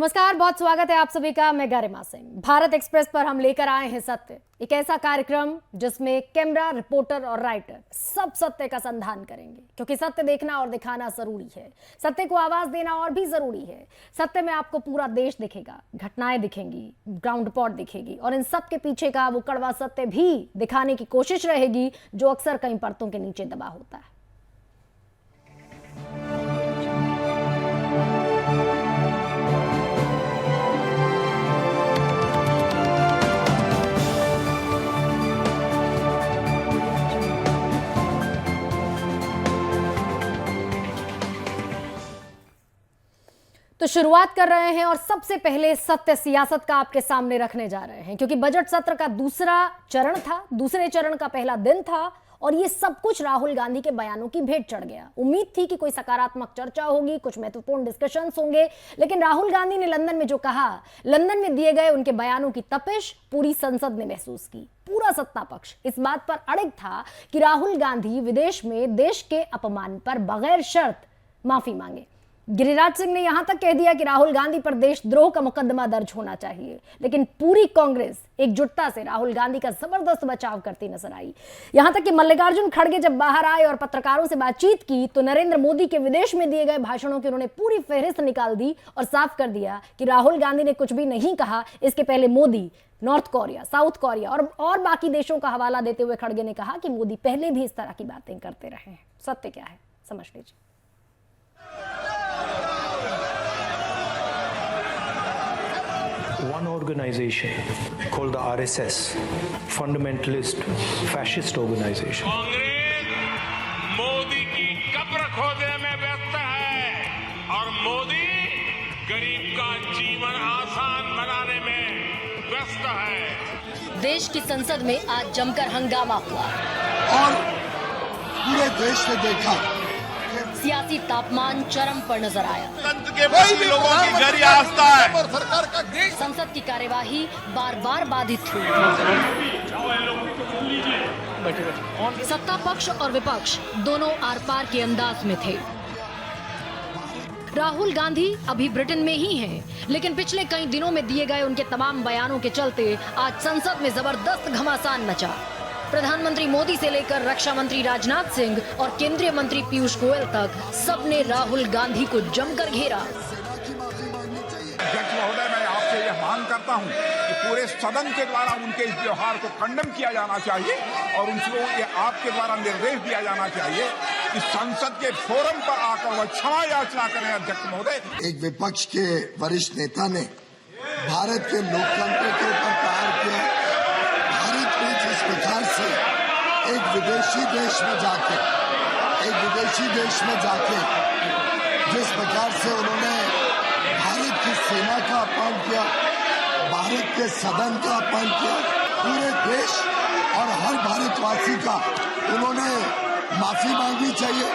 नमस्कार, बहुत स्वागत है आप सभी का। मैं गरिमा सिंह। भारत एक्सप्रेस पर हम लेकर आए हैं सत्य, एक ऐसा कार्यक्रम जिसमें कैमरा, रिपोर्टर और राइटर सब सत्य का संधान करेंगे, क्योंकि सत्य देखना और दिखाना जरूरी है। सत्य को आवाज देना और भी जरूरी है। सत्य में आपको पूरा देश दिखेगा, घटनाएं दिखेंगी, ग्राउंड रिपोर्ट दिखेगी और इन सब के पीछे का वो कड़वा सत्य भी दिखाने की कोशिश रहेगी जो अक्सर कई परतों के नीचे दबा होता है। तो शुरुआत कर रहे हैं और सबसे पहले सत्य सियासत का आपके सामने रखने जा रहे हैं, क्योंकि बजट सत्र का दूसरा चरण था, दूसरे चरण का पहला दिन था और ये सब कुछ राहुल गांधी के बयानों की भेंट चढ़ गया। उम्मीद थी कि कोई सकारात्मक चर्चा होगी, कुछ महत्वपूर्ण डिस्कशंस होंगे, लेकिन राहुल गांधी ने लंदन में जो कहा, लंदन में दिए गए उनके बयानों की तपिश पूरी संसद ने महसूस की। पूरा सत्ता पक्ष इस बात पर अड़िग था कि राहुल गांधी विदेश में देश के अपमान पर बगैर शर्त माफी मांगे। गिरिराज सिंह ने यहां तक कह दिया कि राहुल गांधी पर देशद्रोह का मुकदमा दर्ज होना चाहिए, लेकिन पूरी कांग्रेस एकजुटता से राहुल गांधी का जबरदस्त बचाव करती नजर आई। यहां तक कि मल्लिकार्जुन खड़गे जब बाहर आए और पत्रकारों से बातचीत की तो नरेंद्र मोदी के विदेश में दिए गए भाषणों की उन्होंने पूरी फहरिस्त निकाल दी और साफ कर दिया कि राहुल गांधी ने कुछ भी नहीं कहा। इसके पहले Modi north Korea, south Korea और बाकी देशों का हवाला देते हुए खड़गे ने कहा कि मोदी पहले भी इस तरह की बातें करते रहे हैं। सत्य क्या है, समझ लीजिए। One organization called the RSS, fundamentalist fascist organization. Congress Modi की कब्र खोदने में व्यस्त है और मोदी गरीब का जीवन आसान बनाने में व्यस्त है। देश की संसद में आज जमकर हंगामा हुआ और पूरे देश ने देखा सियासी तापमान चरम पर नजर आया। तंत्र के प्रति लोगों की गहरी आस्था है। सरकार का संसद की कार्यवाही बार बार बाधित हुई। सत्ता पक्ष और विपक्ष दोनों आर पार के अंदाज में थे। राहुल गांधी अभी ब्रिटेन में ही हैं, लेकिन पिछले कई दिनों में दिए गए उनके तमाम बयानों के चलते आज संसद में जबरदस्त घमासान मचा। प्रधानमंत्री मोदी से लेकर रक्षा मंत्री राजनाथ सिंह और केंद्रीय मंत्री पीयूष गोयल तक सबने राहुल गांधी को जमकर घेरा। अध्यक्ष महोदय, मैं आपसे यह मांग करता हूं कि पूरे सदन के द्वारा उनके इस व्यवहार को खंडन किया जाना चाहिए और उनको ये आपके द्वारा निर्देश दिया जाना चाहिए कि संसद के फोरम पर आकर वह क्षमा याचना करें। अध्यक्ष महोदय, एक विपक्ष के वरिष्ठ नेता ने भारत के लोकतंत्र के ऊपर प्रहार किया। भारत में जिस प्रकार से एक विदेशी देश में जाके जिस प्रकार से उन्होंने भारत की सेना का अपमान किया, भारत के सदन का अपमान किया, पूरे देश और हर भारतवासी का उन्होंने माफी मांगनी चाहिए।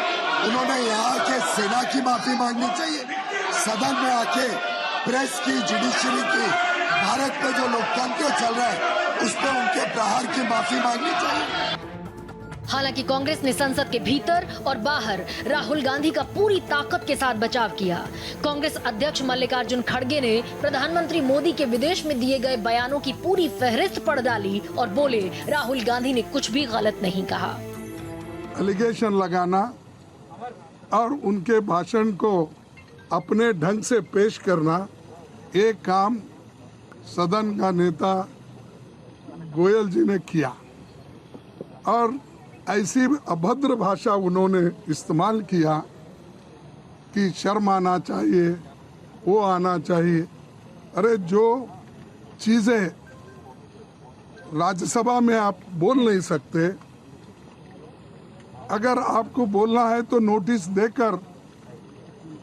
उन्होंने यहाँ के सेना की माफी मांगनी चाहिए, सदन में आके प्रेस की, जुडिशरी की, भारत में जो लोकतंत्र चल रहा है उस पर उनके प्रहार की माफी मांगनी चाहिए। हालांकि कांग्रेस ने संसद के भीतर और बाहर राहुल गांधी का पूरी ताकत के साथ बचाव किया। कांग्रेस अध्यक्ष मल्लिकार्जुन खड़गे ने प्रधानमंत्री मोदी के विदेश में दिए गए बयानों की पूरी फहरिस्त पढ़ डाली और बोले राहुल गांधी ने कुछ भी गलत नहीं कहा। एलिगेशन लगाना और उनके भाषण को अपने ढंग से पेश करना, एक काम सदन का नेता गोयल जी ने किया और ऐसी अभद्र भाषा उन्होंने इस्तेमाल किया कि शर्म आना चाहिए, वो आना चाहिए। अरे जो चीजें राज्यसभा में आप बोल नहीं सकते, अगर आपको बोलना है तो नोटिस देकर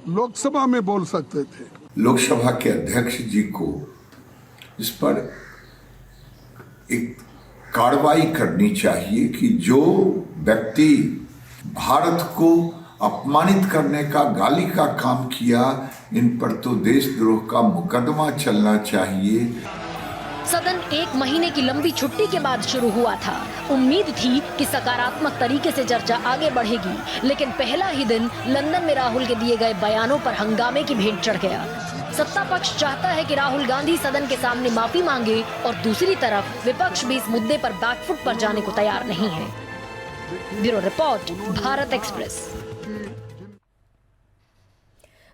लोकसभा में बोल सकते थे। लोकसभा के अध्यक्ष जी को इस पर एक कार्रवाई करनी चाहिए कि जो व्यक्ति भारत को अपमानित करने का, गाली का काम किया, इन पर तो देशद्रोह का मुकदमा चलना चाहिए। सदन एक महीने की लंबी छुट्टी के बाद शुरू हुआ था। उम्मीद थी कि सकारात्मक तरीके से चर्चा आगे बढ़ेगी, लेकिन पहला ही दिन लंदन में राहुल के दिए गए बयानों पर हंगामे की भेंट चढ़ गया। सत्ता पक्ष चाहता है कि राहुल गांधी सदन के सामने माफी मांगे और दूसरी तरफ विपक्ष भी इस मुद्दे पर बैकफुट पर जाने को तैयार नहीं है। Bureau report, Bharat express.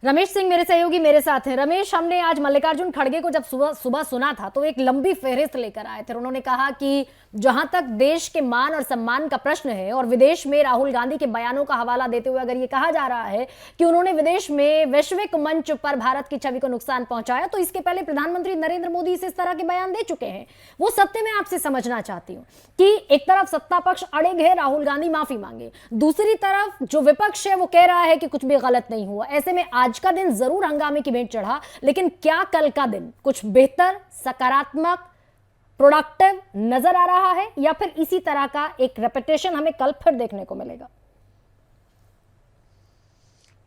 Ramesh Singh मेरे सहयोगी मेरे साथ हैं। रमेश, हमने आज मल्लिकार्जुन खड़गे को जब सुबह सुना था तो एक लंबी फहरिस्त लेकर आए थे। उन्होंने कहा कि जहां तक देश के मान और सम्मान का प्रश्न है और विदेश में राहुल गांधी के बयानों का हवाला देते हुए अगर ये कहा जा रहा है कि उन्होंने विदेश में वैश्विक मंच पर भारत की छवि को नुकसान पहुंचाया, तो इसके पहले प्रधानमंत्री नरेंद्र मोदी इस तरह के बयान दे चुके हैं। वो सत्य में आपसे समझना चाहती हूँ कि एक तरफ सत्ता पक्ष अड़िग है, राहुल गांधी माफी मांगे, दूसरी तरफ जो विपक्ष है वो कह रहा है कि कुछ भी गलत नहीं हुआ। ऐसे में आज का दिन जरूर हंगामे की भेंट चढ़ा, लेकिन क्या कल का दिन कुछ बेहतर, सकारात्मक, प्रोडक्टिव नजर आ रहा है या फिर इसी तरह का एक रेपिटेशन हमें कल फिर देखने को मिलेगा?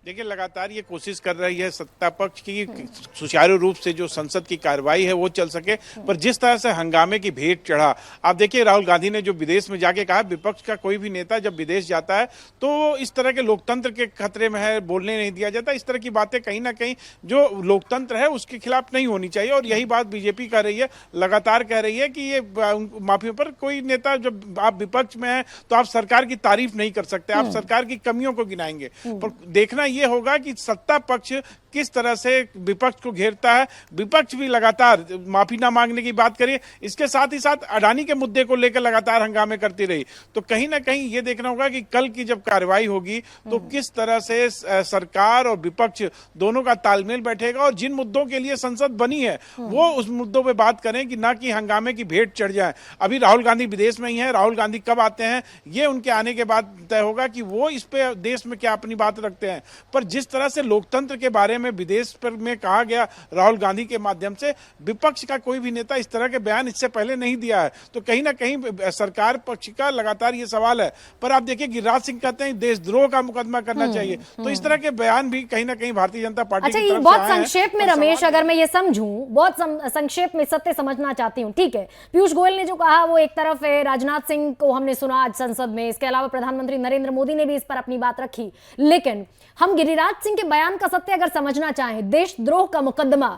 देखिए, लगातार ये कोशिश कर रही है सत्ता पक्ष की सुचारू रूप से जो संसद की कार्रवाई है वो चल सके, पर जिस तरह से हंगामे की भेंट चढ़ा, आप देखिए राहुल गांधी ने जो विदेश में जाके कहा, विपक्ष का कोई भी नेता जब विदेश जाता है तो इस तरह के लोकतंत्र के खतरे में है, बोलने नहीं दिया जाता, इस तरह की बातें कहीं ना कहीं जो लोकतंत्र है उसके खिलाफ नहीं होनी चाहिए। और यही बात बीजेपी कर रही है, लगातार कह रही है कि ये माफियों पर कोई नेता, जब आप विपक्ष में है तो आप सरकार की तारीफ नहीं कर सकते, आप सरकार की कमियों को गिनाएंगे। पर देखना ये होगा कि सत्ता पक्ष किस तरह से विपक्ष को घेरता है। विपक्ष भी लगातार माफी ना मांगने की बात करिए, इसके साथ ही साथ अडानी के मुद्दे को लेकर लगातार हंगामे करती रही। तो कहीं ना कहीं ये देखना होगा कि कल की जब कार्रवाई होगी तो किस तरह से सरकार और विपक्ष दोनों का तालमेल बैठेगा और जिन मुद्दों के लिए संसद बनी है वो उस मुद्दों पे बात करें कि ना कि हंगामे की भेंट चढ़ जाए। अभी राहुल गांधी विदेश में ही है, राहुल गांधी कब आते हैं ये उनके आने के बाद तय होगा कि वो इस पे देश में क्या अपनी बात रखते हैं। पर जिस तरह से लोकतंत्र के बारे में विदेश पर में कहा गया राहुल गांधी के माध्यम से, विपक्ष का कोई भी नेता इस तरह के बयान इससे पहले नहीं दिया है। तो कहीं ना कहीं सरकार पक्ष का लगातार ये सवाल है। पर आप देखिए गिरिराज सिंह कहते हैं देशद्रोह का मुकदमा करना चाहिए, तो इस तरह के बयान भी कहीं ना कहीं भारतीय जनता पार्टी की तरफ से आए हैं। बहुत संक्षेप में रमेश, अगर मैं ये समझूं, बहुत संक्षेप में सत्य समझना चाहती हूं, ठीक है। पीयूष गोयल ने जो कहा वो एक तरफ है, राजनाथ सिंह को हमने सुना आज संसद में, इसके अलावा प्रधानमंत्री नरेंद्र मोदी ने भी इस पर अपनी बात रखी। लेकिन हम गिरिराज सिंह के बयान का सत्य अगर समझना चाहें, देशद्रोह का मुकदमा,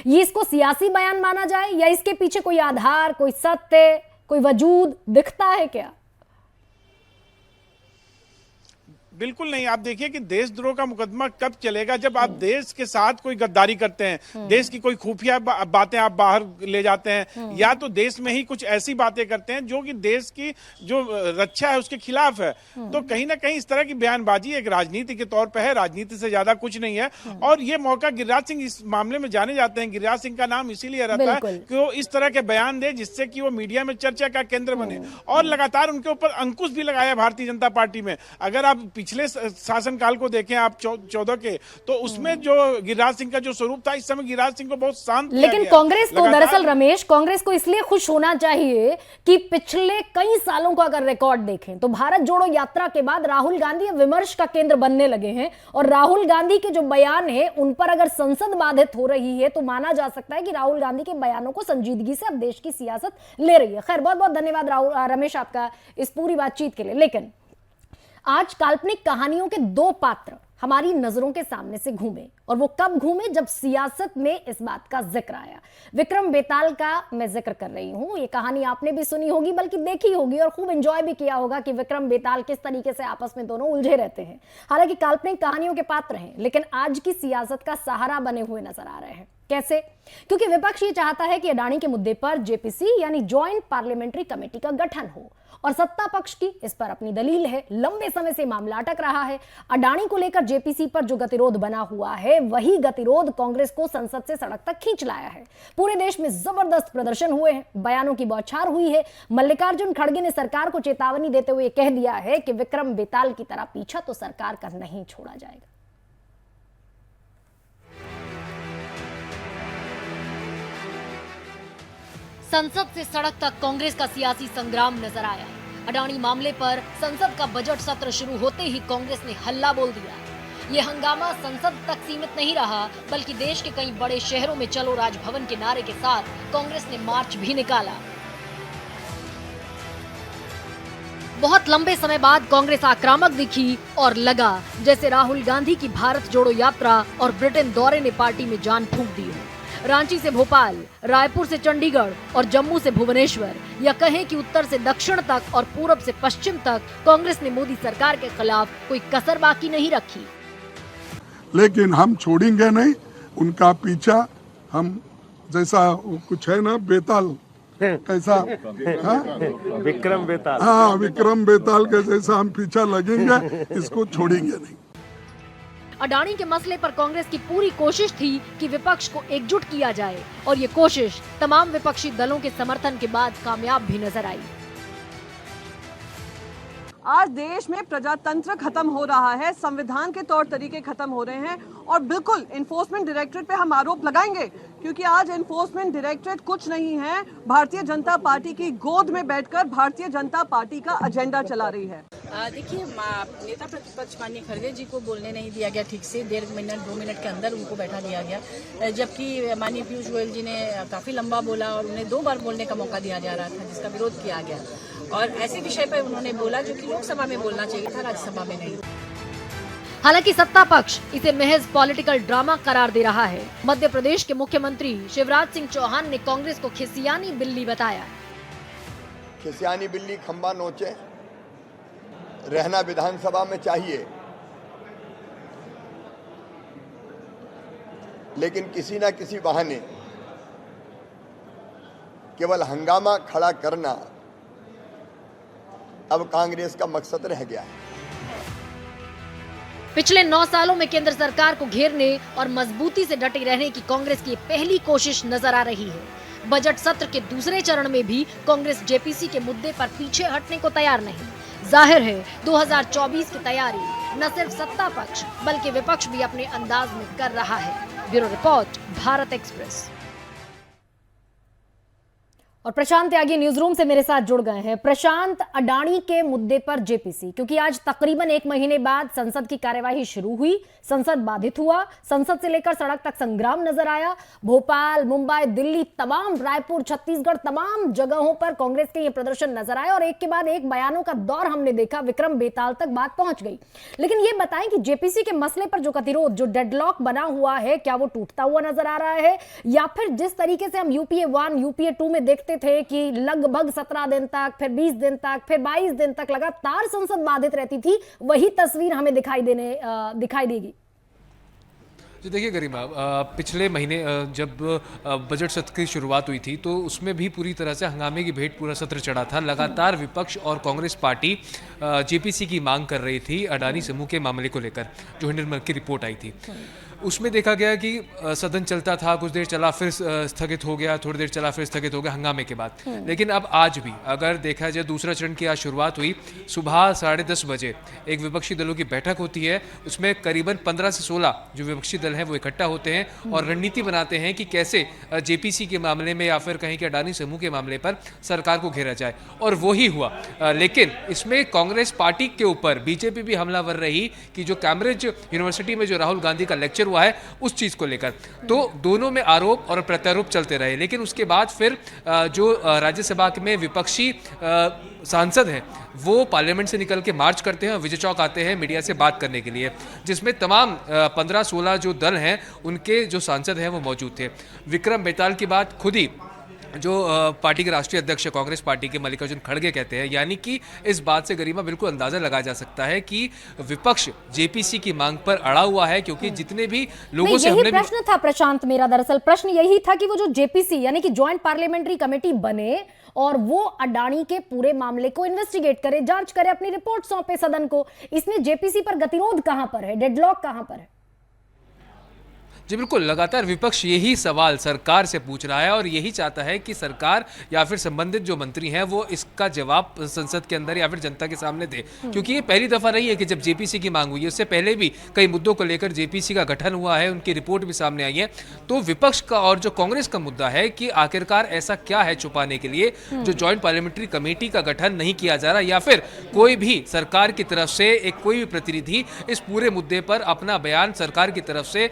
ये इसको सियासी बयान माना जाए या इसके पीछे कोई आधार, कोई सत्य, कोई वजूद दिखता है क्या? बिल्कुल नहीं। आप देखिए कि देशद्रोह का मुकदमा कब चलेगा, जब आप देश के साथ कोई गद्दारी करते हैं, देश की कोई खुफिया बातें आप बाहर ले जाते हैं, या तो देश में ही कुछ ऐसी बातें करते हैं जो कि देश की जो रक्षा है उसके खिलाफ है। तो कहीं ना कहीं इस तरह की बयानबाजी एक राजनीति के तौर पर है, राजनीति से ज्यादा कुछ नहीं है। और ये मौका गिरिराज सिंह इस मामले में जाने जाते हैं, गिरिराज सिंह का नाम इसीलिए रहता है कि वो इस तरह के बयान दे जिससे कि वो मीडिया में चर्चा का केंद्र बने। और लगातार उनके ऊपर अंकुश भी लगाया भारतीय जनता पार्टी में। अगर आप पिछले शासनकाल को देखें आप 14 के, तो उसमें जो गिरिराज सिंह का जो स्वरूप था, इस समय गिरिराज सिंह को बहुत शांत किया लेकिन गया। कांग्रेस को दरअसल रमेश, कांग्रेस को इसलिए खुश होना चाहिए कि पिछले कई सालों का अगर रिकॉर्ड देखें तो भारत जोड़ो यात्रा के बाद राहुल गांधी विमर्श का केंद्र बनने लगे हैं। और राहुल गांधी के जो बयान है उन पर अगर संसद बाधित हो रही है तो माना जा सकता है कि राहुल गांधी के बयानों को संजीदगी से अब देश की सियासत ले रही है। खैर, बहुत बहुत धन्यवाद रमेश आपका इस पूरी बातचीत के लिए। लेकिन आज काल्पनिक कहानियों के दो पात्र हमारी नजरों के सामने से घूमे, और वो कब घूमे, जब सियासत में इस बात का जिक्र आया। विक्रम बेताल का मैं जिक्र कर रही हूं। ये कहानी आपने भी सुनी होगी, बल्कि देखी होगी और खूब एंजॉय भी किया होगा कि विक्रम बेताल किस तरीके से आपस में दोनों उलझे रहते हैं। हालांकि काल्पनिक कहानियों के पात्र हैं, लेकिन आज की सियासत का सहारा बने हुए नजर आ रहे हैं। कैसे? क्योंकि विपक्ष ये चाहता है कि अडानी के मुद्दे पर जेपीसी यानी ज्वाइंट पार्लियामेंट्री कमेटी का गठन हो, और सत्ता पक्ष की इस पर अपनी दलील है। लंबे समय से मामला अटक रहा है। अडानी को लेकर जेपीसी पर जो गतिरोध बना हुआ है, वही गतिरोध कांग्रेस को संसद से सड़क तक खींच लाया है। पूरे देश में जबरदस्त प्रदर्शन हुए हैं, बयानों की बौछार हुई है। मल्लिकार्जुन खड़गे ने सरकार को चेतावनी देते हुए कह दिया है कि विक्रम बेताल की तरह पीछा तो सरकार का नहीं छोड़ा जाएगा। संसद से सड़क तक कांग्रेस का सियासी संग्राम नजर आया। अडानी मामले पर संसद का बजट सत्र शुरू होते ही कांग्रेस ने हल्ला बोल दिया। ये हंगामा संसद तक सीमित नहीं रहा, बल्कि देश के कई बड़े शहरों में चलो राजभवन के नारे के साथ कांग्रेस ने मार्च भी निकाला। बहुत लंबे समय बाद कांग्रेस आक्रामक दिखी और लगा जैसे राहुल गांधी की भारत जोड़ो यात्रा और ब्रिटेन दौरे ने पार्टी में जान फूंक दी हो। रांची से भोपाल, रायपुर से चंडीगढ़ और जम्मू से भुवनेश्वर, या कहें कि उत्तर से दक्षिण तक और पूरब से पश्चिम तक कांग्रेस ने मोदी सरकार के खिलाफ कोई कसर बाकी नहीं रखी। लेकिन हम छोड़ेंगे नहीं उनका पीछा। हम जैसा कुछ है ना बेताल, कैसा विक्रम बेताल, हाँ विक्रम बेताल के जैसा हम पीछा लगेंगे, इसको छोड़ेंगे नहीं। अडानी के मसले पर कांग्रेस की पूरी कोशिश थी कि विपक्ष को एकजुट किया जाए और ये कोशिश तमाम विपक्षी दलों के समर्थन के बाद कामयाब भी नजर आई। आज देश में प्रजातंत्र खत्म हो रहा है, संविधान के तौर तरीके खत्म हो रहे हैं और बिल्कुल एनफोर्समेंट डायरेक्टरेट पे हम आरोप लगाएंगे, क्योंकि आज एनफोर्समेंट डायरेक्टरेट कुछ नहीं है, भारतीय जनता पार्टी की गोद में बैठकर भारतीय जनता पार्टी का एजेंडा चला रही है। देखिए, नेता प्रतिपक्ष माननीय खड़गे जी को बोलने नहीं दिया गया ठीक से, 1.5 मिनट 2 मिनट के अंदर उनको बैठा दिया गया, जबकि माननीय पीयूष गोयल जी ने काफी लंबा बोला और उन्हें 2 बार बोलने का मौका दिया जा रहा था, जिसका विरोध किया गया और ऐसे विषय पर उन्होंने बोला जो कि लोकसभा में बोलना चाहिए था, राज्यसभा में नहीं। हालांकि सत्ता पक्ष इसे महज पॉलिटिकल ड्रामा करार दे रहा है। मध्य प्रदेश के मुख्यमंत्री शिवराज सिंह चौहान ने कांग्रेस को खिसियानी बिल्ली बताया। खिसियानी बिल्ली खंबा नोचे, रहना विधानसभा में चाहिए, लेकिन किसी ना किसी बहाने केवल हंगामा खड़ा करना अब कांग्रेस का मकसद रह गया है। पिछले 9 सालों में केंद्र सरकार को घेरने और मजबूती से डटे रहने की कांग्रेस की पहली कोशिश नजर आ रही है। बजट सत्र के दूसरे चरण में भी कांग्रेस जेपीसी के मुद्दे पर पीछे हटने को तैयार नहीं। जाहिर है 2024 की तैयारी न सिर्फ सत्ता पक्ष बल्कि विपक्ष भी अपने अंदाज में कर रहा है। Bureau report, Bharat express. और प्रशांत त्यागी न्यूज रूम से मेरे साथ जुड़ गए हैं। प्रशांत, अडानी के मुद्दे पर जेपीसी, क्योंकि आज तकरीबन 1 महीने बाद संसद की कार्यवाही शुरू हुई, संसद बाधित हुआ, संसद से लेकर सड़क तक संग्राम नजर आया। भोपाल, मुंबई, दिल्ली, तमाम रायपुर, छत्तीसगढ़, तमाम जगहों पर कांग्रेस के ये प्रदर्शन नजर आए और एक के बाद एक बयानों का दौर हमने देखा। विक्रम बेताल तक बात पहुंच गई। लेकिन ये बताएं कि जेपीसी के मसले पर जो गतिरोध, जो डेडलॉक बना हुआ है, क्या वो टूटता हुआ नजर आ रहा है, या फिर जिस तरीके से हम यूपीए 1, यूपीए 2 में देखते थे कि लगभग 17 दिन तक, फिर 20 दिन तक, फिर 22 दिन तक लगातार संसद बाधित रहती थी, वही तस्वीर हमें दिखाई देगी? जी देखिए गरिमा, पिछले महीने जब बजट सत्र की शुरुआत हुई थी तो उसमें भी पूरी तरह से हंगामे की भेंट पूरा सत्र चढ़ा था। लगातार विपक्ष और कांग्रेस पार्टी जेपीसी की मांग कर रही थी अडानी समूह के मामले को लेकर, जो हिंडनबर्ग की रिपोर्ट आई थी। उसमें देखा गया कि सदन चलता था, कुछ देर चला, फिर स्थगित हो गया, थोड़ी देर चला, फिर स्थगित हो गया हंगामे के बाद। लेकिन अब आज भी अगर देखा जाए, दूसरा चरण की आज शुरुआत हुई, सुबह 10:30 बजे एक विपक्षी दलों की बैठक होती है। उसमें करीबन 15 से 16 जो विपक्षी दल हैं वो इकट्ठा होते हैं और रणनीति बनाते हैं कि कैसे जेपीसी के मामले में या फिर कहीं के अडानी समूह के मामले पर सरकार को घेरा जाए, और वही हुआ। लेकिन इसमें कांग्रेस पार्टी के ऊपर बीजेपी भी हमलावर रही कि जो कैम्ब्रिज यूनिवर्सिटी में जो राहुल गांधी का लेक्चर हुआ है उस चीज को लेकर, तो दोनों में आरोप और प्रत्यारोप चलते रहे। लेकिन उसके बाद फिर जो राज्यसभा में विपक्षी सांसद हैं वो पार्लियामेंट से निकल के मार्च करते हैं और विजय चौक आते हैं मीडिया से बात करने के लिए, जिसमें तमाम 15-16 जो दल हैं उनके जो सांसद हैं वो मौजूद थे। विक्रम बेताल की बात खुद ही जो पार्टी के राष्ट्रीय अध्यक्ष कांग्रेस पार्टी के मल्लिकार्जुन खड़गे कहते हैं, यानी कि इस बात से गरिमा बिल्कुल अंदाजा लगाया जा सकता है कि विपक्ष जेपीसी की मांग पर अड़ा हुआ है, क्योंकि जितने भी लोगों से हमने प्रश्न था प्रशांत, मेरा दरअसल प्रश्न यही था कि वो जो जेपीसी यानी कि ज्वाइंट पार्लियामेंट्री कमेटी बने और वो अडानी के पूरे मामले को इन्वेस्टिगेट करे, जांच करे, अपनी रिपोर्ट सौंपे सदन को, इसमें जेपीसी पर गतिरोध कहां पर है, डेडलॉक कहां पर है? जी बिल्कुल, लगातार विपक्ष यही सवाल सरकार से पूछ रहा है और यही चाहता है कि सरकार या फिर संबंधित जो मंत्री हैं वो इसका जवाब संसद के अंदर या फिर जनता के सामने दे, क्योंकि ये पहली दफा नहीं है कि जब जेपीसी की मांग हुई है, उससे पहले भी कई मुद्दों को लेकर जेपीसी का गठन हुआ है, उनकी रिपोर्ट भी सामने आई है। तो विपक्ष का और जो कांग्रेस का मुद्दा है कि आखिरकार ऐसा क्या है छुपाने के लिए जो ज्वाइंट पार्लियामेंट्री कमेटी का गठन नहीं किया जा रहा, या फिर कोई भी सरकार की तरफ से एक कोई भी प्रतिनिधि इस पूरे मुद्दे पर अपना बयान सरकार की तरफ से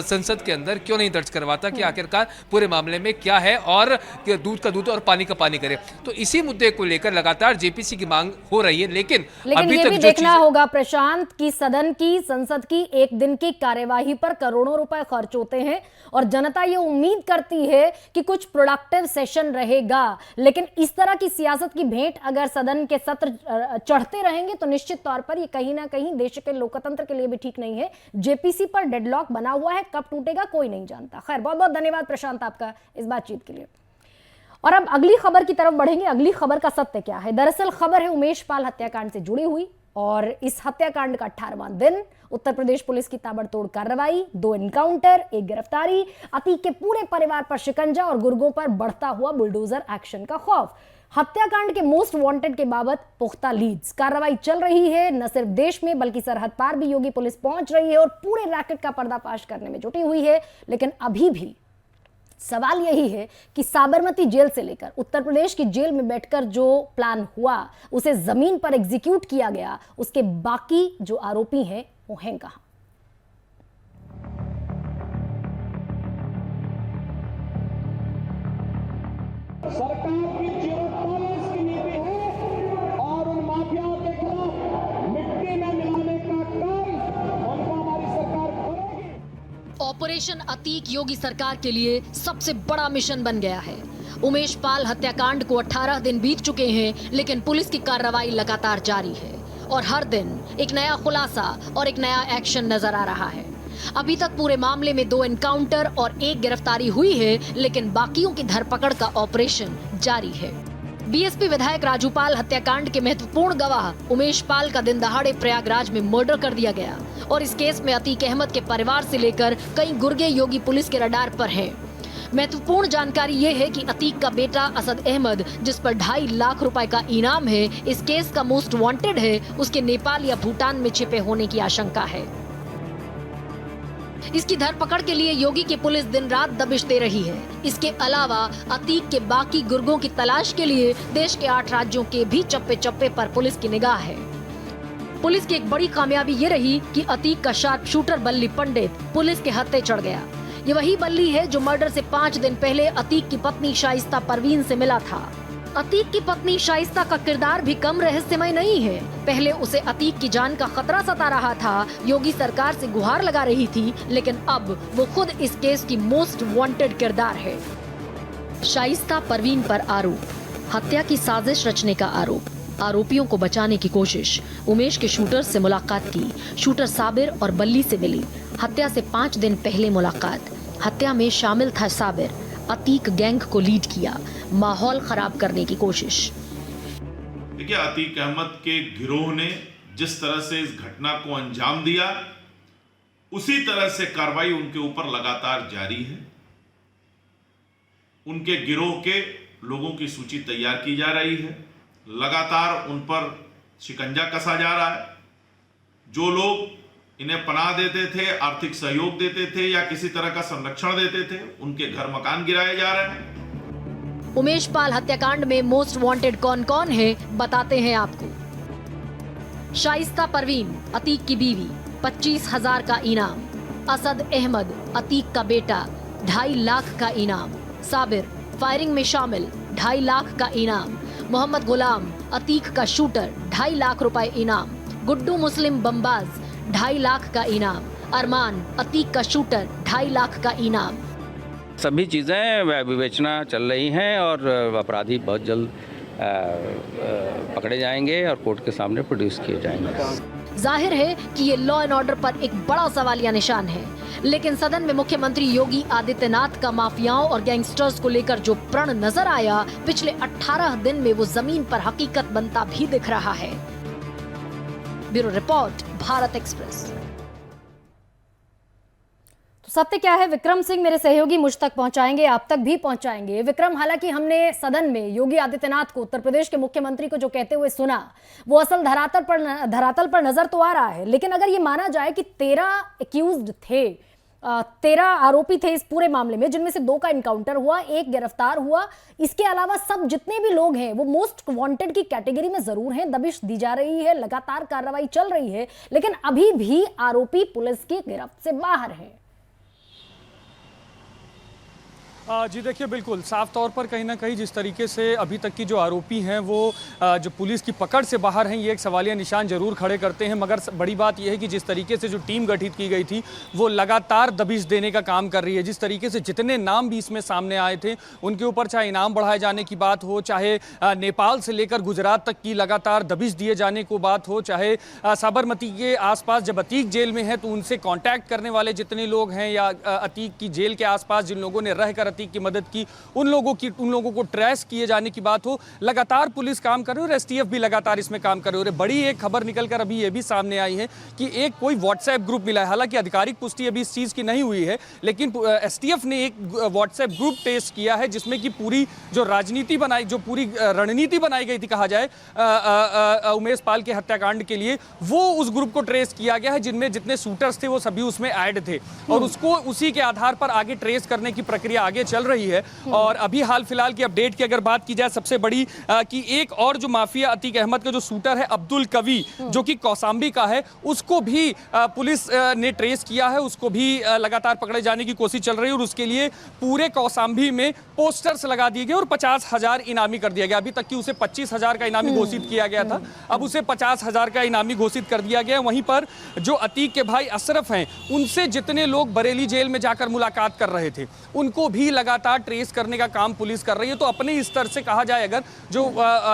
संसद के अंदर क्यों नहीं दर्ज करवाता कि आखिरकार पूरे मामले में क्या है और दूध का दूध और पानी का पानी करे। तो इसी मुद्दे को लेकर लगातार जेपीसी की मांग हो रही है, लेकिन अभी ये तक भी जो देखना होगा प्रशांत की सदन की संसद की एक दिन की कार्यवाही पर करोड़ों रुपए खर्च होते हैं और जनता ये उम्मीद करती है कि कुछ प्रोडक्टिव सेशन रहेगा, लेकिन इस तरह की सियासत की भेंट अगर सदन के सत्र चढ़ते रहेंगे तो निश्चित तौर पर ये कहीं ना कहीं देश के लोकतंत्र के लिए भी ठीक नहीं है। जेपीसी पर डेडलॉक बना हुआ है, कब टूटेगा कोई नहीं जानता। खैर, बहुत बहुत धन्यवाद प्रशांत आपका इस बातचीत के लिए। और अब अगली खबर की तरफ बढ़ेंगे। अगली खबर का सत्य क्या है? दरअसल खबर है उमेश पाल हत्याकांड से जुड़ी हुई और इस हत्याकांड का 18वां दिन। उत्तर प्रदेश पुलिस की ताबड़तोड़ कार्रवाई, 2 एनकाउंटर, 1 गिरफ्तारी, अतीक के पूरे परिवार पर शिकंजा और गुर्गों पर बढ़ता हुआ बुलडोजर एक्शन का खौफ। हत्याकांड के मोस्ट वांटेड के बाबत पुख्ता लीड्स। कार्रवाई चल रही है, न सिर्फ देश में बल्कि सरहद पार भी योगी पुलिस पहुंच रही है और पूरे रैकेट का पर्दाफाश करने में जुटी हुई है। लेकिन अभी भी सवाल यही है कि साबरमती जेल से लेकर उत्तर प्रदेश की जेल में बैठकर जो प्लान हुआ उसे जमीन पर एग्जीक्यूट किया गया, उसके बाकी जो आरोपी हैं वो हैं कहां? सरकार की जीरो टॉलरेंस की नीति है और उन माफियाओं के खिलाफ मिट्टी में मिलाने का काम उनको हमारी सरकार करेगी। ऑपरेशन अतीक योगी सरकार के लिए सबसे बड़ा मिशन बन गया है। उमेश पाल हत्याकांड को 18 दिन बीत चुके हैं, लेकिन पुलिस की कार्रवाई लगातार जारी है और हर दिन एक नया खुलासा और एक नया एक्शन नजर आ रहा है। अभी तक पूरे मामले में 2 एनकाउंटर और 1 गिरफ्तारी हुई है, लेकिन बाकियों की धरपकड़ का ऑपरेशन जारी है। बीएसपी विधायक राजू पाल हत्याकांड के महत्वपूर्ण गवाह उमेश पाल का दिन दहाड़े प्रयागराज में मर्डर कर दिया गया और इस केस में अतीक अहमद के परिवार से लेकर कई गुर्गे योगी पुलिस के रडार पर हैं। महत्वपूर्ण जानकारी ये है कि अतीक का बेटा असद अहमद, जिस पर 2.5 लाख रुपए का इनाम है, इस केस का मोस्ट वांटेड है। उसके नेपाल या भूटान में छिपे होने की आशंका है। इसकी धरपकड़ के लिए योगी की पुलिस दिन रात दबिश दे रही है। इसके अलावा अतीक के बाकी गुर्गों की तलाश के लिए देश के 8 राज्यों के भी चप्पे चप्पे पर पुलिस की निगाह है। पुलिस की एक बड़ी कामयाबी ये रही कि अतीक का शार्प शूटर बल्ली पंडित पुलिस के हत्थे चढ़ गया। ये वही बल्ली है जो मर्डर से 5 दिन पहले अतीक की पत्नी शाइस्ता परवीन से मिला था। अतीक की पत्नी शाइस्ता का किरदार भी कम रहस्यमय नहीं है। पहले उसे अतीक की जान का खतरा सता रहा था, योगी सरकार से गुहार लगा रही थी, लेकिन अब वो खुद इस केस की मोस्ट वांटेड किरदार है। शाइस्ता परवीन पर आरोप, हत्या की साजिश रचने का आरोप, आरोपियों को बचाने की कोशिश, उमेश के शूटर से मुलाकात की, शूटर साबिर और बल्ली से मिली, हत्या से 5 दिन पहले मुलाकात, हत्या में शामिल था साबिर, अतीक गैंग को लीड किया, माहौल खराब करने की कोशिश। देखिए, अतीक अहमद के गिरोह ने जिस तरह से इस घटना को अंजाम दिया, उसी तरह से कार्रवाई उनके ऊपर लगातार जारी है। उनके गिरोह के लोगों की सूची तैयार की जा रही है, लगातार उन पर शिकंजा कसा जा रहा है। जो लोग इन्हें पनाह देते थे, आर्थिक सहयोग देते थे या किसी तरह का संरक्षण देते थे, उनके घर मकान गिराए जा रहे हैं। उमेश पाल हत्याकांड में मोस्ट वांटेड कौन कौन है, बताते हैं आपको। शाइस्ता परवीन, अतीक की बीवी, 25,000 का इनाम। असद अहमद, अतीक का बेटा, 2.5 लाख का इनाम। साबिर, फायरिंग में शामिल, 2.5 लाख का इनाम। मोहम्मद गुलाम, अतीक का शूटर, 2.5 लाख रुपए इनाम। गुड्डू मुस्लिम बमबाज, 2.5 लाख का इनाम। अरमान, अतीक का शूटर, 2.5 लाख का इनाम। सभी चीज़ें विवेचना चल रही हैं और अपराधी बहुत जल्द पकड़े जाएंगे और कोर्ट के सामने प्रोड्यूस किए जाएंगे। जाहिर है कि ये लॉ एंड ऑर्डर पर एक बड़ा सवालिया निशान है, लेकिन सदन में मुख्यमंत्री योगी आदित्यनाथ का माफियाओं और गैंगस्टर्स को लेकर जो प्रण नजर आया, पिछले 18 दिन में वो जमीन पर हकीकत बनता भी दिख रहा है। Bureau report, Bharat express. तो सत्य क्या है, विक्रम सिंह मेरे सहयोगी मुझ तक पहुंचाएंगे, आप तक भी पहुंचाएंगे। विक्रम, हालांकि हमने सदन में योगी आदित्यनाथ को, उत्तर प्रदेश के मुख्यमंत्री को जो कहते हुए सुना, वो असल धरातल पर नजर तो आ रहा है, लेकिन अगर ये माना जाए कि 13 एक्यूज्ड थे, 13 आरोपी थे इस पूरे मामले में, जिनमें से 2 का इनकाउंटर हुआ, 1 गिरफ्तार हुआ, इसके अलावा सब जितने भी लोग हैं वो मोस्ट वांटेड की कैटेगरी में जरूर हैं। दबिश दी जा रही है, लगातार कार्रवाई चल रही है, लेकिन अभी भी आरोपी पुलिस की गिरफ्त से बाहर है। जी देखिए, बिल्कुल साफ तौर पर कहीं ना कहीं जिस तरीके से अभी तक की जो आरोपी हैं वो जो पुलिस की पकड़ से बाहर हैं, ये एक सवालिया निशान जरूर खड़े करते हैं। मगर बड़ी बात यह है कि जिस तरीके से जो टीम गठित की गई थी वो लगातार दबिश देने का काम कर रही है। जिस तरीके से जितने नाम भी इसमें सामने आए थे उनके ऊपर चाहे इनाम बढ़ाए जाने की बात हो, चाहे नेपाल से लेकर गुजरात तक की लगातार दबिश दिए जाने को बात हो, चाहे साबरमती के आसपास जब अतीक जेल में है तो उनसे कांटेक्ट करने वाले जितने लोग हैं या अतीक की जेल के आसपास जिन लोगों ने रहकर अतीक की मदद की उन लोगों को ट्रेस किए जाने की बात हो, लगातार पुलिस काम कर रही है और एसटीएफ भी लगातार इसमें काम कर रही है। बड़ी एक खबर निकलकर अभी ये भी सामने आई है कि एक कोई व्हाट्सएप ग्रुप मिला है। हालांकि आधिकारिक पुष्टि अभी इस चीज की नहीं हुई है, लेकिन एसटीएफ ने एक व्हाट्सएप ग्रुप टेस्ट किया है जिसमें कि पूरी जो राजनीति बनाई, जो पूरी रणनीति बनाई गई थी कहा जाए उमेश पाल के हत्याकांड के लिए, वो उस ग्रुप को ट्रेस किया गया है जिनमें जितने शूटर्स थे वो सभी उसमें ऐड थे और उसको उसी के आधार पर आगे ट्रेस करने की प्रक्रिया आगे चल रही है। और अभी हाल फिलहाल की अपडेट की अगर बात की जाए सबसे बड़ी कि एक और जो माफिया अतीक अहमद का जो शूटर है अब्दुल कवि जो कि कौसाम्बी का है, उसको भी पुलिस ने ट्रेस किया है, उसको भी लगातार पकड़े जाने की कोशिश चल रही है और उसके लिए पूरे कौसाम्बी में पोस्टर्स लगा दिए गए और 50,000 इनामी कर दिया गया। अभी तक कि उसे 25,000 का इनामी घोषित किया गया था, अब उसे 50,000 का इनामी घोषित कर दिया गया। वहीं पर जो अतीक के भाई अशरफ हैं उनसे जितने लोग बरेली जेल में जाकर मुलाकात कर रहे थे उनको भी लगातार ट्रेस करने का काम पुलिस कर रही है। तो अपने स्तर से कहा जाए अगर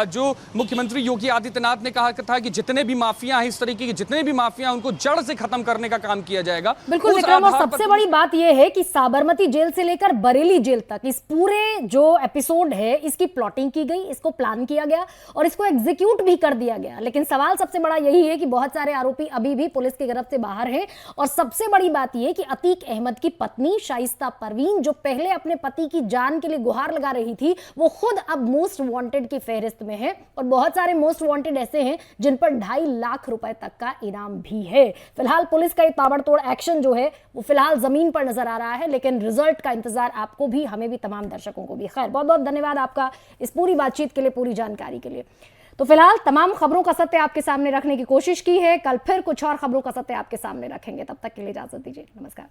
जो मुख्यमंत्री योगी आदित्यनाथ ने कहा था कि जितने भी माफिया हैं, इस तरीके के जितने भी माफिया उनको जड़ से खत्म करने का काम किया जाएगा। बिल्कुल विक्रम, और सबसे बड़ी बात यह है कि साबरमती जेल से लेकर बरेली जेल तक इस पूरे जो एपिसोड है इसकी प्लॉटिंग की गई, इसको प्लान किया गया और इसको एग्जीक्यूट भी कर दिया गया। लेकिन सवाल सबसे बड़ा यही है कि बहुत सारे आरोपी अभी भी पुलिस की गिरफ्त से बाहर हैं और सबसे बड़ी बात यह कि अतीक अहमद की पत्नी शाइस्ता परवीन जो पहले अपने पति की जान के लिए गुहार लगा रही थी वो खुद अब मोस्ट वांटेड की फहरिस्त में है और बहुत सारे मोस्ट वांटेड ऐसे हैं जिन पर 2.5 लाख रुपए तक का इनाम भी है। फिलहाल पुलिस का ये ताबड़तोड़ एक्शन जो है वो फिलहाल जमीन पर नजर आ रहा है, लेकिन रिजल्ट का इंतजार आपको भी, हमें भी, तमाम दर्शकों को भी। खैर, बहुत बहुत धन्यवाद आपका इस पूरी बातचीत के लिए, पूरी जानकारी के लिए। तो फिलहाल तमाम खबरों का सत्य आपके सामने रखने की कोशिश की है, कल फिर कुछ और खबरों का सत्य आपके सामने रखेंगे। तब तक के लिए इजाजत दीजिए, नमस्कार।